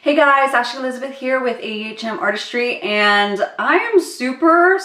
Hey guys, Ashley Elizabeth here with AHM Artistry, and I am super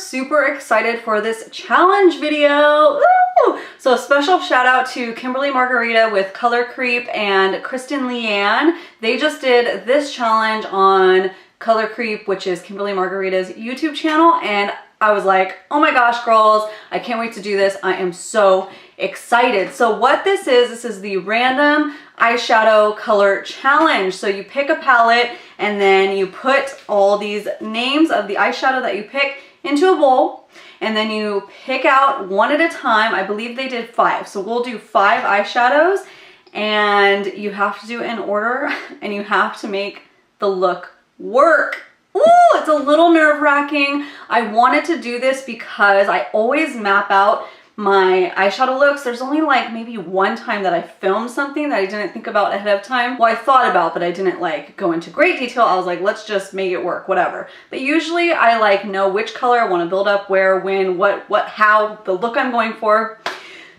excited for this challenge video. Woo! So a special shout out to Kimberly Margarita with Colour Creep and Kristen Leanne. They just did this challenge on Colour Creep, which is Kimberly Margarita's YouTube channel, and I was like, oh my gosh, girls, I can't wait to do this. I am so excited. So what this is the random eyeshadow color challenge. So you pick a palette and then you put all these names of the eyeshadow that you pick into a bowl, and then you pick out one at a time. I believe they did 5. So we'll do 5 eyeshadows, and you have to do it in order and you have to make the look work. Ooh, it's a little nerve-wracking. I wanted to do this because I always map out my eyeshadow looks. There's only like maybe one time that I filmed something that I didn't think about ahead of time. Well, I thought about, but I didn't like go into great detail. I was like, let's just make it work, whatever. But usually I like know which color I want to build up, where, when, what, how, the look I'm going for.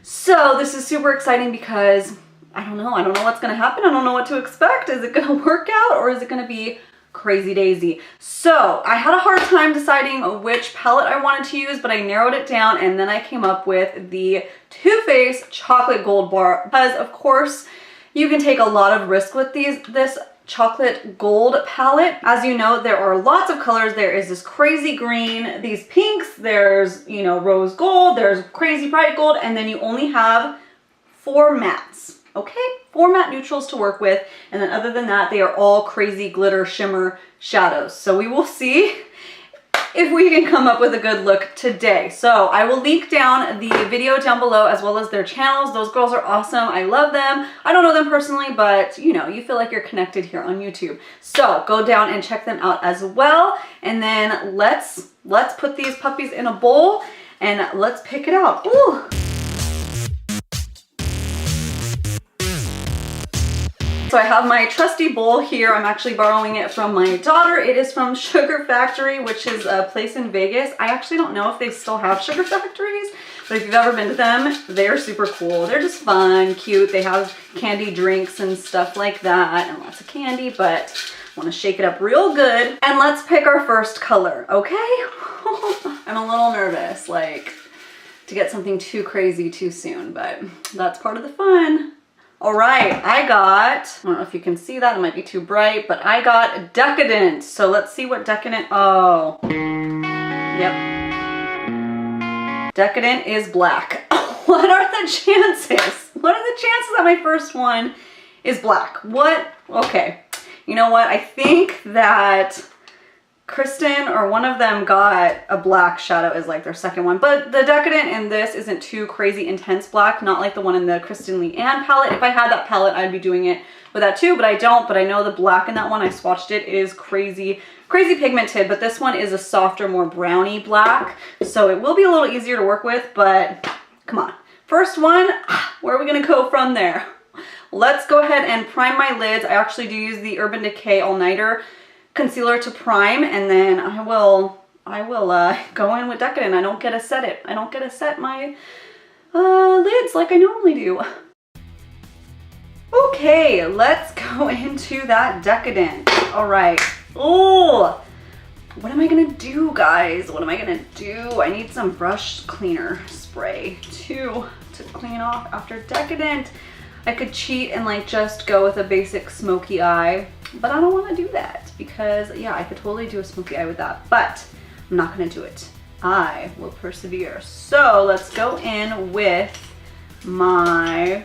So this is super exciting because I don't know what's gonna happen. I don't know what to expect. Is it gonna work out, or is it gonna be crazy daisy? So I had a hard time deciding which palette I wanted to use, but I narrowed it down, and then I came up with the Too Faced Chocolate Gold Bar, because of course you can take a lot of risk with this chocolate gold palette. As you know, there are lots of colors. There is this crazy green, these pinks, there's, you know, rose gold, there's crazy bright gold, and then you only have 4 mattes. Okay, 4 matte neutrals to work with, and then other than that, they are all crazy glitter shimmer shadows. So we will see if we can come up with a good look today. So I will link down the video down below, as well as their channels. Those girls are awesome. I love them. I don't know them personally, but you know, you feel like you're connected here on YouTube. So go down and check them out as well. And then let's put these puppies in a bowl and let's pick it out. Ooh. So I have my trusty bowl here. I'm actually borrowing it from my daughter. It is from Sugar Factory, which is a place in Vegas. I actually don't know if they still have Sugar Factories, but if you've ever been to them, they're super cool. They're just fun, cute. They have candy drinks and stuff like that, and lots of candy, but I want to shake it up real good. And let's pick our first color, okay? I'm a little nervous, like, to get something too crazy too soon, but that's part of the fun. All right, I don't know if you can see that, it might be too bright, but I got Decadent. So let's see what Decadent, oh, yep. Decadent is black. What are the chances? What are the chances that my first one is black? What? Okay, you know what? I think that Kristen or one of them got a black shadow as like their second one, but the Decadent in this isn't too crazy intense black, not like the one in the Kristen Leanne palette. If I had that palette, I'd be doing it with that too, but I don't. But I know the black in that one, I swatched it, is crazy pigmented, but this one is a softer, more browny black, so it will be a little easier to work with. But come on, first one, where are we gonna go from there? Let's go ahead and prime my lids. I actually do use the Urban Decay All Nighter concealer to prime, and then I will go in with Decadent. I don't get to set it. I don't get to set my lids like I normally do. Okay, let's go into that Decadent. All right. Oh, what am I gonna do, guys? What am I gonna do? I need some brush cleaner spray to clean off after Decadent. I could cheat and like just go with a basic smoky eye, but I don't want to do that because yeah, I could totally do a smoky eye with that, but I'm not going to do it. I will persevere. So let's go in with my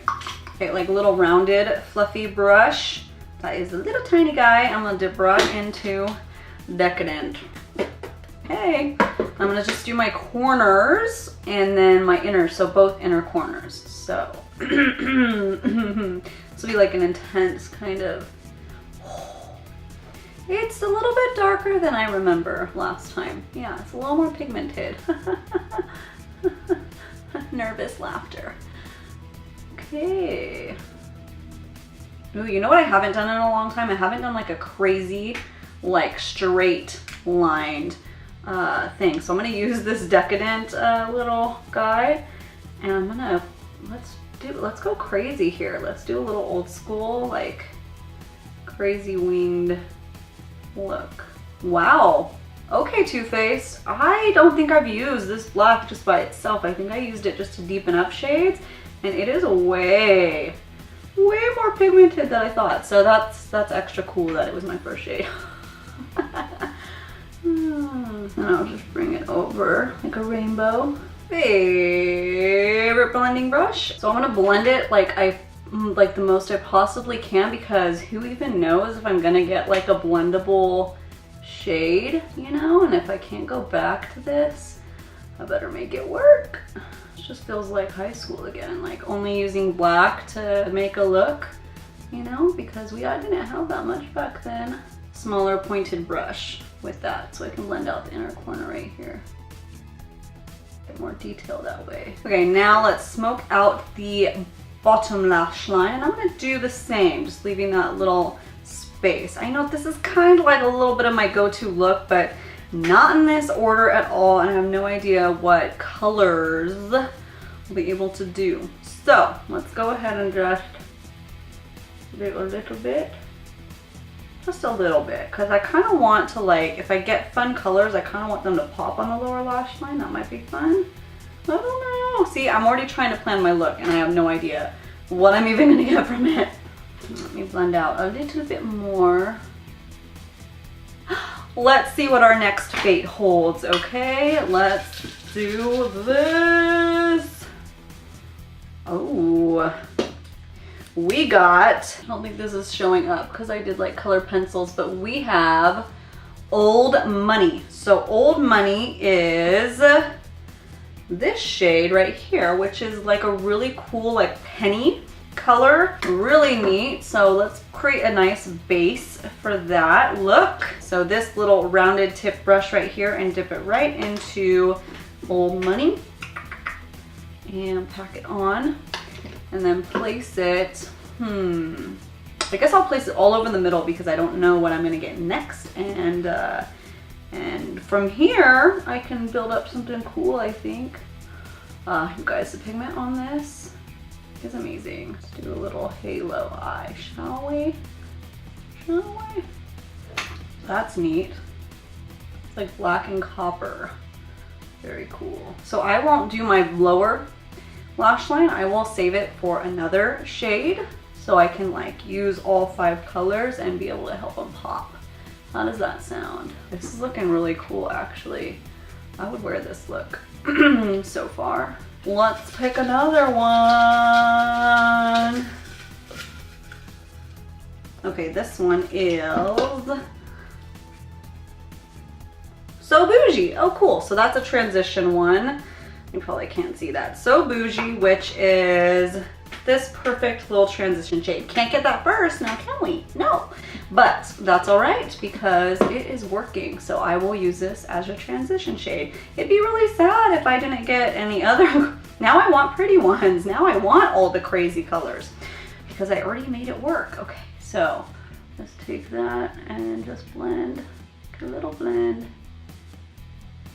like little rounded fluffy brush. That is a little tiny guy. I'm going to dip right into Decadent. Okay, I'm going to just do my corners and then my inner, so both inner corners. So this will be like an intense kind of, it's a little bit darker than I remember last time. Yeah, it's a little more pigmented. Nervous laughter. Okay. Ooh, you know what I haven't done in a long time? I haven't done like a crazy, like straight lined thing. So I'm gonna use this Decadent little guy, and I'm gonna, let's go crazy here. Let's do a little old school, like crazy winged look. Wow. Okay, Too Faced. I don't think I've used this black just by itself. I think I used it just to deepen up shades, and it is way more pigmented than I thought. So that's extra cool that it was my first shade. And I'll just bring it over like a rainbow. Favorite blending brush. So I'm gonna blend it like the most I possibly can, because who even knows if I'm gonna get like a blendable shade, you know? And if I can't go back to this, I better make it work. It just feels like high school again, like only using black to make a look, you know, because I didn't have that much back then. Smaller pointed brush with that, so I can blend out the inner corner right here. Get more detail that way. Okay, now let's smoke out the bottom lash line, and I'm gonna do the same, just leaving that little space. I know this is kind of like a little bit of my go-to look, but not in this order at all, and I have no idea what colors we'll be able to do. So let's go ahead and just do a little bit. Just a little bit, because I kind of want to, like, if I get fun colors, I kind of want them to pop on the lower lash line. That might be fun. I don't know. See, I'm already trying to plan my look, and I have no idea what I'm even going to get from it. Let me blend out a little bit more. Let's see what our next fate holds, okay? Let's do this. Oh. We got, I don't think this is showing up because I did like color pencils, but we have Old Money. So Old Money is this shade right here, which is like a really cool like penny color, really neat. So let's create a nice base for that look. So this little rounded tip brush right here, and dip it right into Old Money and pack it on. And then place it, I guess I'll place it all over the middle because I don't know what I'm gonna get next. And from here, I can build up something cool, I think. You guys, the pigment on this is amazing. Let's do a little halo eye, shall we? Shall we? That's neat. It's like black and copper. Very cool. So I won't do my lower lash line. I will save it for another shade so I can like use all 5 colors and be able to help them pop. How does that sound? This is looking really cool, actually. I would wear this look so far. Let's pick another one. Okay, this one is So Bougie. Oh, cool. So that's a transition one. You probably can't see that. So Bougie, which is this perfect little transition shade. Can't get that first now, can we? No, but that's all right because it is working. So I will use this as a transition shade. It'd be really sad if I didn't get any other. Now I want pretty ones. Now I want all the crazy colors because I already made it work. Okay, so let's take that and just blend, a little blend.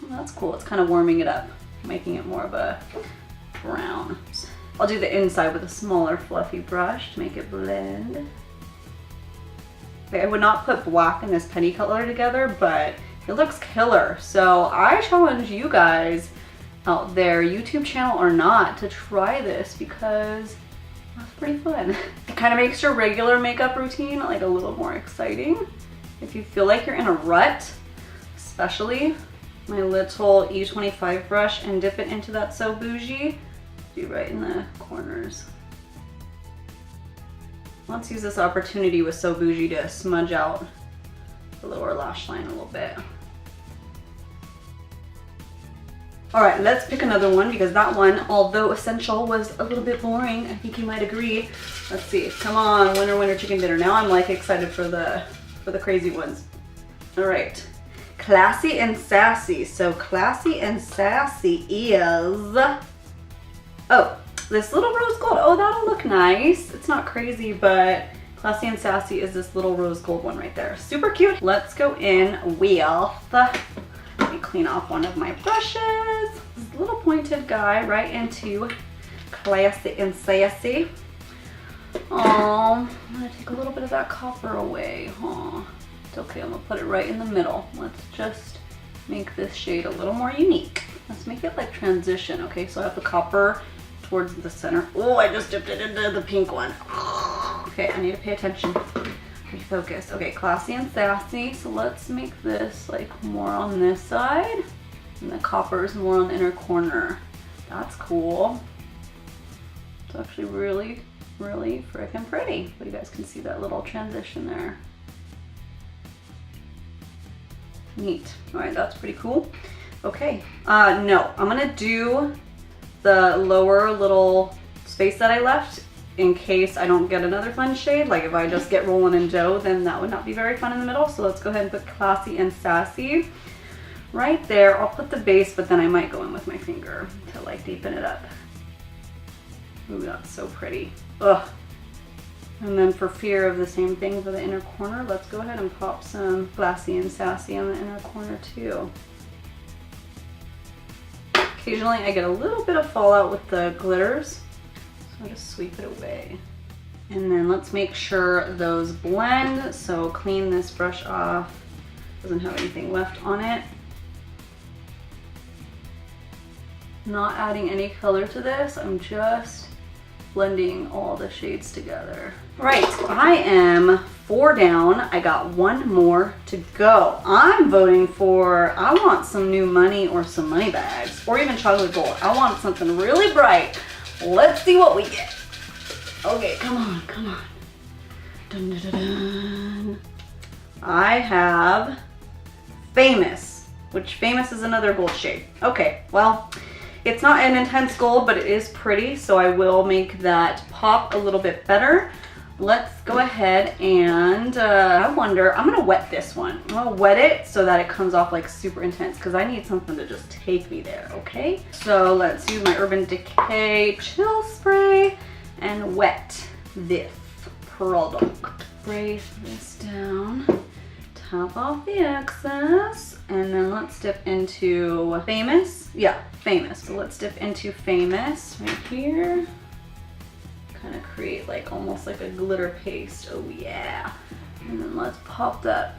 Well, that's cool. It's kind of warming it up, making it more of a brown. I'll do the inside with a smaller fluffy brush to make it blend. Okay, I would not put black and this penny color together, but it looks killer. So I challenge you guys out there, YouTube channel or not, to try this because that's pretty fun. It kind of makes your regular makeup routine like a little more exciting. If you feel like you're in a rut, especially, my little E25 brush and dip it into that So Bougie. Do right in the corners. Let's use this opportunity with So Bougie to smudge out the lower lash line a little bit. All right, let's pick another one because that one, although essential, was a little bit boring. I think you might agree. Let's see. Come on, winner, winner, chicken dinner. Now I'm like excited for the crazy ones. All right. Classy and Sassy. So Classy and Sassy is, oh, this little rose gold. Oh, that'll look nice. It's not crazy, but Classy and Sassy is this little rose gold one right there. Super cute. Let's go in with, let me clean off one of my brushes. This little pointed guy right into Classy and Sassy. Oh, I'm gonna take a little bit of that copper away, huh? It's okay, I'm gonna put it right in the middle. Let's just make this shade a little more unique. Let's make it like transition, okay? So I have the copper towards the center. Oh, I just dipped it into the pink one. Okay, I need to pay attention. Refocus. Okay, classy and sassy. So let's make this like more on this side. And the copper is more on the inner corner. That's cool. It's actually really, really freaking pretty. But you guys can see that little transition there. Neat. All right, that's pretty cool. Okay, no, I'm gonna do the lower little space that I left in case I don't get another fun shade. Like if I just get rolling in dough, then that would not be very fun in the middle. So let's go ahead and put classy and sassy right there. I'll put the base, but then I might go in with my finger to like deepen it up. Ooh, that's so pretty. Ugh. And then for fear of the same thing for the inner corner, let's go ahead and pop some classy and sassy on the inner corner too. Occasionally I get a little bit of fallout with the glitters, so I just sweep it away. And then let's make sure those blend. So clean this brush off. Doesn't have anything left on it. Not adding any color to this, I'm just blending all the shades together. Right, I am 4 down. I got 1 more to go. I'm voting for, I want some new money or some money bags or even chocolate gold. I want something really bright. Let's see what we get. Okay, come on, come on. Dun, dun, dun, dun. I have Famous, which Famous is another gold shade. Okay, well, it's not an intense gold, but it is pretty, so I will make that pop a little bit better. Let's go ahead and, I wonder, I'm gonna wet this one. I'm gonna wet it so that it comes off like super intense because I need something to just take me there, okay? So let's use my Urban Decay Chill Spray and wet this product. Spray this down, top off the excess, and then let's dip into Famous. Yeah, Famous. So let's dip into Famous right here. Kind of create like almost like a glitter paste. Oh yeah. And then let's pop that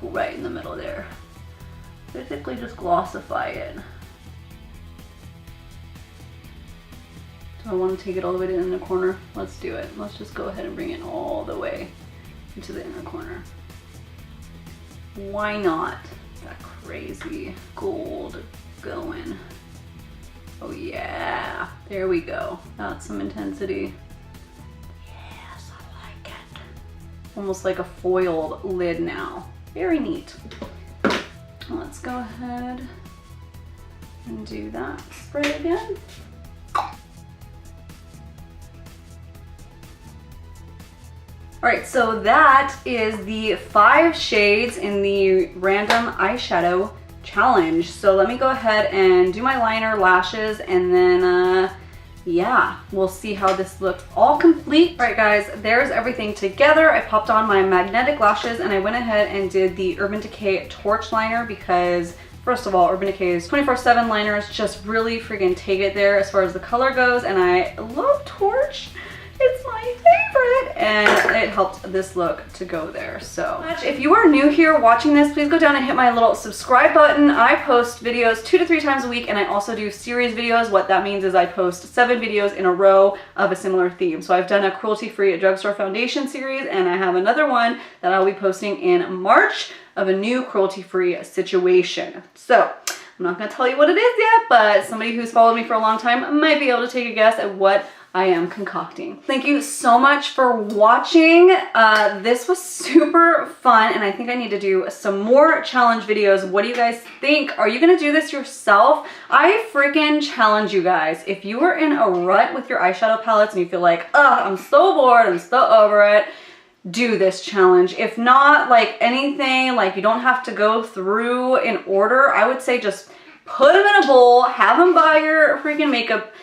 right in the middle there. Basically just glossify it. Do I want to take it all the way to the inner corner? Let's do it. Let's just go ahead and bring it all the way into the inner corner. Why not? That crazy gold going. Oh yeah, there we go. That's some intensity. Yes, I like it. Almost like a foiled lid now. Very neat. Let's go ahead and do that spray again. All right, so that is the 5 shades in the random eyeshadow challenge. So let me go ahead and do my liner, lashes, and then yeah, we'll see how this looks all complete. All right guys, there's everything together. I popped on my magnetic lashes and I went ahead and did the Urban Decay Torch liner because first of all, Urban Decay's 24/7 liners just really friggin' take it there as far as the color goes, and I love Torch. It's my favorite, and it helped this look to go there. So if you are new here watching this, please go down and hit my little subscribe button. I post videos 2 to 3 times a week, and I also do series videos. What that means is I post 7 videos in a row of a similar theme. So I've done a cruelty-free drugstore foundation series, and I have another one that I'll be posting in March of a new cruelty-free situation. So I'm not gonna tell you what it is yet, but somebody who's followed me for a long time might be able to take a guess at what I am concocting. Thank you so much for watching. This was super fun, and I think I need to do some more challenge videos. What do you guys think? Are you gonna do this yourself? I freaking challenge you guys. If you are in a rut with your eyeshadow palettes and you feel like, ugh, I'm so bored, I'm so over it, do this challenge. If not, like anything, like you don't have to go through in order. I would say just put them in a bowl, have them by your freaking makeup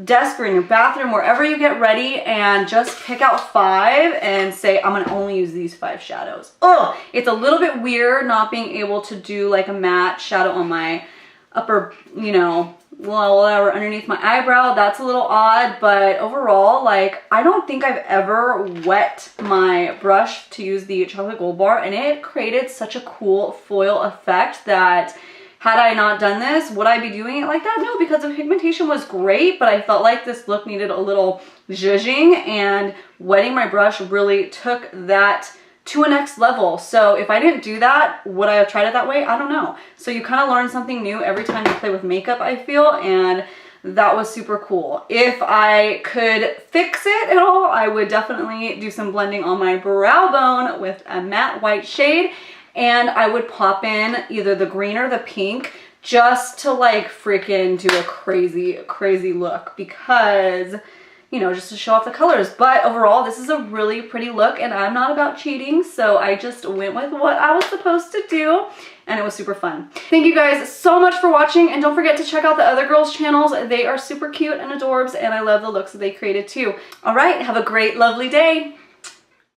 desk or in your bathroom, wherever you get ready, and just pick out 5 and say, I'm gonna only use these 5 shadows. Oh, it's a little bit weird not being able to do like a matte shadow on my upper, you know, well, whatever, underneath my eyebrow. That's a little odd, but overall, like, I don't think I've ever wet my brush to use the chocolate gold bar, and it created such a cool foil effect that had I not done this, would I be doing it like that? No, because the pigmentation was great, but I felt like this look needed a little zhuzhing, and wetting my brush really took that to a next level. So if I didn't do that, would I have tried it that way? I don't know. So you kind of learn something new every time you play with makeup, I feel, and that was super cool. If I could fix it at all, I would definitely do some blending on my brow bone with a matte white shade, and I would pop in either the green or the pink just to like freaking do a crazy, crazy look, because, you know, just to show off the colors. But overall, this is a really pretty look, and I'm not about cheating, so I just went with what I was supposed to do, and it was super fun. Thank you guys so much for watching, and don't forget to check out the other girls' channels. They are super cute and adorbs, and I love the looks that they created too. All right, have a great, lovely day.